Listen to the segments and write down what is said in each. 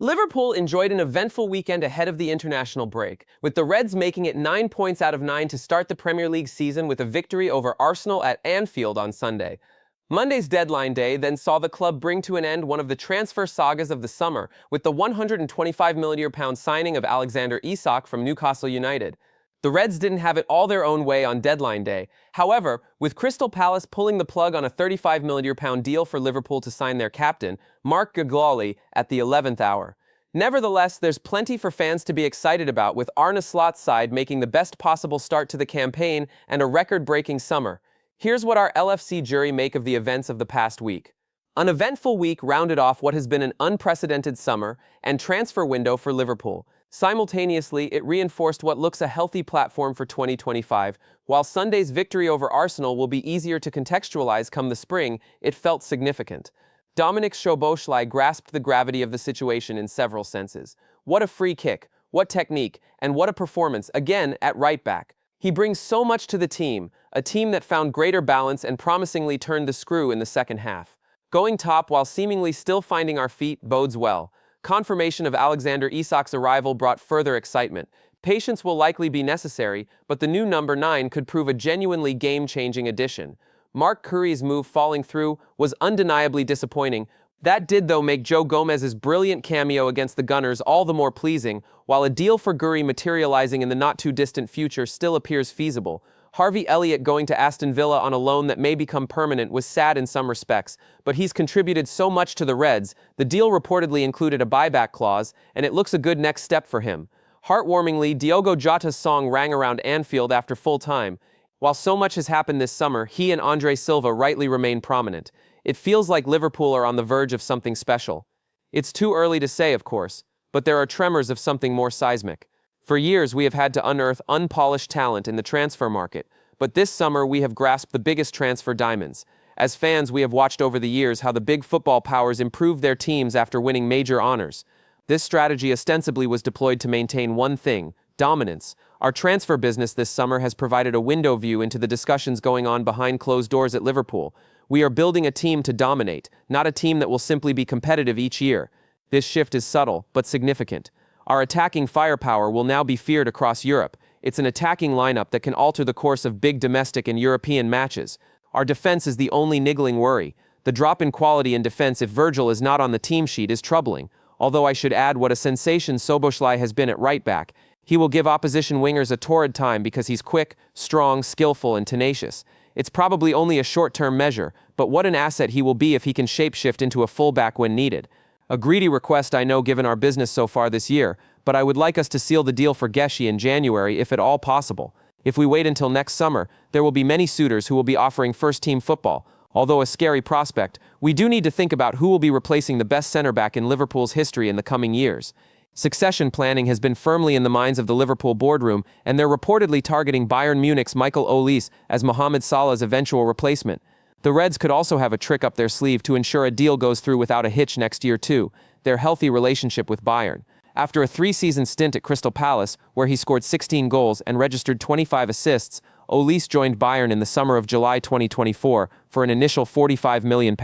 Liverpool enjoyed an eventful weekend ahead of the international break, with the Reds making it 9 points out of 9 to start the Premier League season with a victory over Arsenal at Anfield on Sunday. Monday's deadline day then saw the club bring to an end one of the transfer sagas of the summer with the £125 million signing of Alexander Isak from Newcastle United. The Reds didn't have it all their own way on deadline day. However, with Crystal Palace pulling the plug on a £35 million deal for Liverpool to sign their captain, Marc Guehi, at the 11th hour. Nevertheless, there's plenty for fans to be excited about, with Arne Slot's side making the best possible start to the campaign and a record-breaking summer. Here's what our LFC jury make of the events of the past week. An eventful week rounded off what has been an unprecedented summer and transfer window for Liverpool. Simultaneously, it reinforced what looks a healthy platform for 2025. While Sunday's victory over Arsenal will be easier to contextualize come the spring, it felt significant. Dominik Szoboszlai grasped the gravity of the situation in several senses. What a free kick, what technique, and what a performance, again, at right back. He brings so much to the team, a team that found greater balance and promisingly turned the screw in the second half. Going top while seemingly still finding our feet bodes well. Confirmation of Alexander Isak's arrival brought further excitement. Patience will likely be necessary, but the new number 9 could prove a genuinely game-changing addition. Marc Guehi's move falling through was undeniably disappointing. That did, though, make Joe Gomez's brilliant cameo against the Gunners all the more pleasing, while a deal for Guehi materializing in the not-too-distant future still appears feasible. Harvey Elliott going to Aston Villa on a loan that may become permanent was sad in some respects, but he's contributed so much to the Reds. The deal reportedly included a buyback clause, and it looks a good next step for him. Heartwarmingly, Diogo Jota's song rang around Anfield after full time. While so much has happened this summer, he and Andre Silva rightly remain prominent. It feels like Liverpool are on the verge of something special. It's too early to say, of course, but there are tremors of something more seismic. For years, we have had to unearth unpolished talent in the transfer market, but this summer we have grasped the biggest transfer diamonds. As fans, we have watched over the years how the big football powers improved their teams after winning major honors. This strategy ostensibly was deployed to maintain one thing: dominance. Our transfer business this summer has provided a window view into the discussions going on behind closed doors at Liverpool. We are building a team to dominate, not a team that will simply be competitive each year. This shift is subtle, but significant. Our attacking firepower will now be feared across Europe. It's an attacking lineup that can alter the course of big domestic and European matches. Our defense is the only niggling worry. The drop in quality in defense if Virgil is not on the team sheet is troubling, although I should add what a sensation Szoboszlai has been at right back. He will give opposition wingers a torrid time because he's quick, strong, skillful, and tenacious. It's probably only a short-term measure, but what an asset he will be if he can shapeshift into a fullback when needed. A greedy request, I know, given our business so far this year, but I would like us to seal the deal for Guehi in January if at all possible. If we wait until next summer, there will be many suitors who will be offering first-team football. Although a scary prospect, we do need to think about who will be replacing the best center-back in Liverpool's history in the coming years. Succession planning has been firmly in the minds of the Liverpool boardroom, and they're reportedly targeting Bayern Munich's Michael Olise as Mohamed Salah's eventual replacement. The Reds could also have a trick up their sleeve to ensure a deal goes through without a hitch next year too: their healthy relationship with Bayern. After a 3-season stint at Crystal Palace, where he scored 16 goals and registered 25 assists, Olise joined Bayern in the summer of July 2024 for an initial £45 million.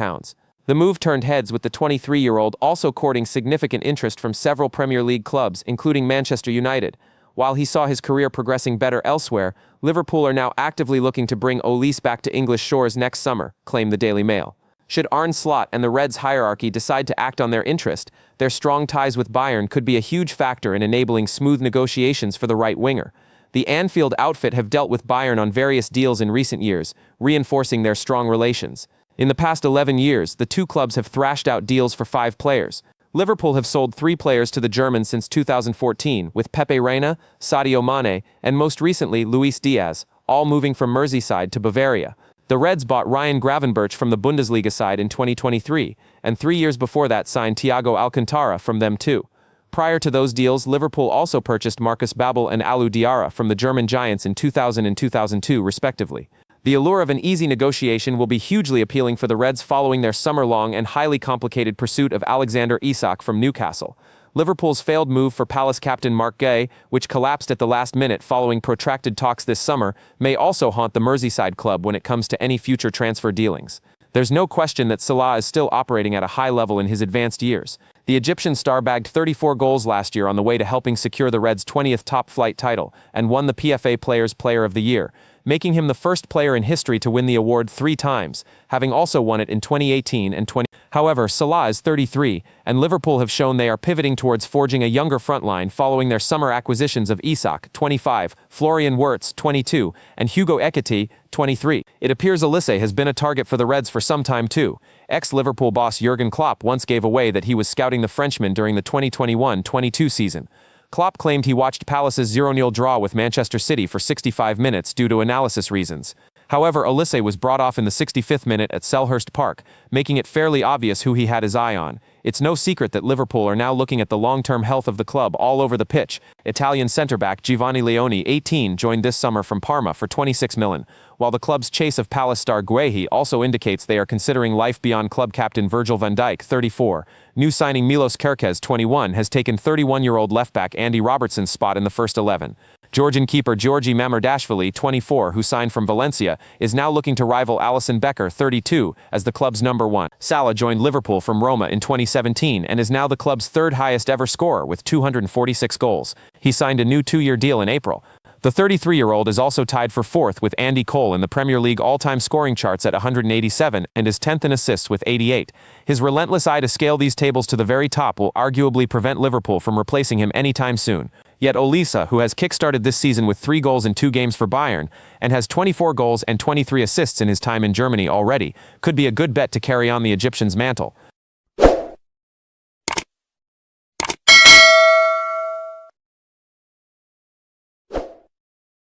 The move turned heads, with the 23-year-old also courting significant interest from several Premier League clubs, including Manchester United. While he saw his career progressing better elsewhere, Liverpool are now actively looking to bring Olise back to English shores next summer, claimed the Daily Mail. Should Arne Slot and the Reds hierarchy decide to act on their interest, their strong ties with Bayern could be a huge factor in enabling smooth negotiations for the right winger. The Anfield outfit have dealt with Bayern on various deals in recent years, reinforcing their strong relations. In the past 11 years, the two clubs have thrashed out deals for 5 players. Liverpool have sold 3 players to the Germans since 2014, with Pepe Reina, Sadio Mane, and most recently Luis Diaz, all moving from Merseyside to Bavaria. The Reds bought Ryan Gravenberch from the Bundesliga side in 2023, and 3 years before that signed Thiago Alcantara from them too. Prior to those deals, Liverpool also purchased Marcus Babbel and Alou Diarra from the German Giants in 2000 and 2002, respectively. The allure of an easy negotiation will be hugely appealing for the Reds following their summer-long and highly complicated pursuit of Alexander Isak from Newcastle. Liverpool's failed move for Palace captain Marc Guehi, which collapsed at the last minute following protracted talks this summer, may also haunt the Merseyside club when it comes to any future transfer dealings. There's no question that Salah is still operating at a high level in his advanced years. The Egyptian star bagged 34 goals last year on the way to helping secure the Reds' 20th top-flight title and won the PFA Players' Player of the Year, making him the first player in history to win the award 3 times, having also won it in 2018 and 20. However, Salah is 33, and Liverpool have shown they are pivoting towards forging a younger frontline following their summer acquisitions of Isak, 25, Florian Wirtz, 22, and Hugo Ekitike, 23. It appears Olise has been a target for the Reds for some time too. Ex-Liverpool boss Jurgen Klopp once gave away that he was scouting the Frenchman during the 2021-22 season. Klopp claimed he watched Palace's 0-0 draw with Manchester City for 65 minutes due to analysis reasons. However, Olise was brought off in the 65th minute at Selhurst Park, making it fairly obvious who he had his eye on. It's no secret that Liverpool are now looking at the long-term health of the club all over the pitch. Italian centre-back Giovanni Leoni, 18, joined this summer from Parma for 26 million, while the club's chase of Palace star Guehi also indicates they are considering life beyond club captain Virgil van Dijk, 34. New signing Milos Kerkez, 21, has taken 31-year-old left-back Andy Robertson's spot in the first 11. Georgian keeper Georgi Mamardashvili, 24, who signed from Valencia, is now looking to rival Alisson Becker, 32, as the club's number 1. Salah joined Liverpool from Roma in 2017 and is now the club's 3rd highest ever scorer with 246 goals. He signed a new 2-year deal in April. The 33-year-old is also tied for 4th with Andy Cole in the Premier League all-time scoring charts at 187 and is 10th in assists with 88. His relentless eye to scale these tables to the very top will arguably prevent Liverpool from replacing him anytime soon. Yet Olise, who has kick-started this season with 3 goals in 2 games for Bayern, and has 24 goals and 23 assists in his time in Germany already, could be a good bet to carry on the Egyptian's mantle.